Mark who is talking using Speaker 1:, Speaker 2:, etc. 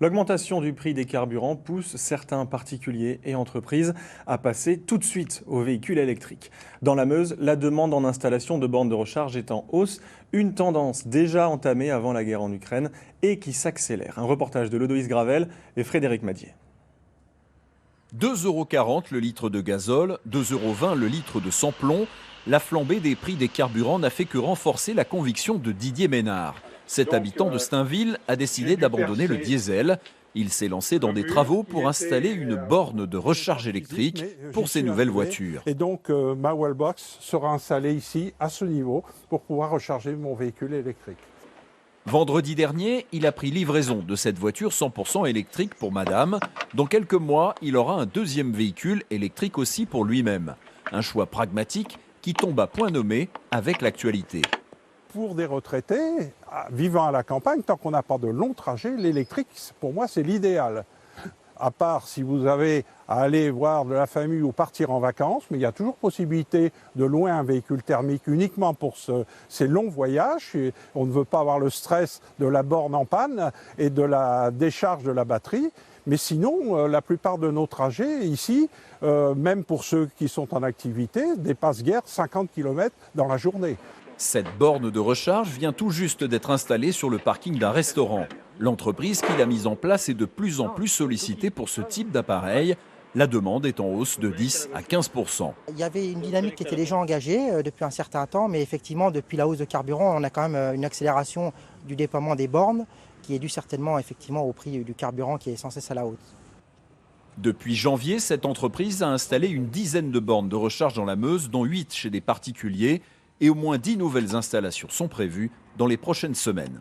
Speaker 1: L'augmentation du prix des carburants pousse certains particuliers et entreprises à passer tout de suite aux véhicules électriques. Dans la Meuse, la demande en installation de bornes de recharge est en hausse, une tendance déjà entamée avant la guerre en Ukraine et qui s'accélère. Un reportage de Lodoïs Gravel et Frédéric Madier.
Speaker 2: 2,40 € le litre de gazole, 2,20 € le litre de sans-plomb. La flambée des prix des carburants n'a fait que renforcer la conviction de Didier Ménard. Cet habitant de Stainville a décidé d'abandonner le diesel. Il s'est lancé dans des travaux pour installer une borne de recharge électrique pour ses nouvelles voitures.
Speaker 3: Et donc ma wallbox sera installée ici, à ce niveau, pour pouvoir recharger mon véhicule électrique.
Speaker 2: Vendredi dernier, il a pris livraison de cette voiture 100% électrique pour madame. Dans quelques mois, il aura un deuxième véhicule électrique aussi pour lui-même. Un choix pragmatique qui tombe à point nommé avec l'actualité.
Speaker 3: Pour des retraités, vivant à la campagne, tant qu'on n'a pas de longs trajets, l'électrique, pour moi, c'est l'idéal. À part si vous avez à aller voir de la famille ou partir en vacances, mais il y a toujours possibilité de louer un véhicule thermique uniquement pour ces longs voyages. On ne veut pas avoir le stress de la borne en panne et de la décharge de la batterie. Mais sinon, la plupart de nos trajets ici, même pour ceux qui sont en activité, dépassent guère 50 km dans la journée.
Speaker 2: Cette borne de recharge vient tout juste d'être installée sur le parking d'un restaurant. L'entreprise qui l'a mise en place est de plus en plus sollicitée pour ce type d'appareil. La demande est en hausse de 10 à 15%.
Speaker 4: Il y avait une dynamique qui était déjà engagée depuis un certain temps, mais effectivement, depuis la hausse de carburant, on a quand même une accélération du déploiement des bornes qui est due certainement effectivement au prix du carburant qui est sans cesse à la hausse.
Speaker 2: Depuis janvier, cette entreprise a installé une dizaine de bornes de recharge dans la Meuse, dont 8 chez des particuliers. Et au moins 10 nouvelles installations sont prévues dans les prochaines semaines.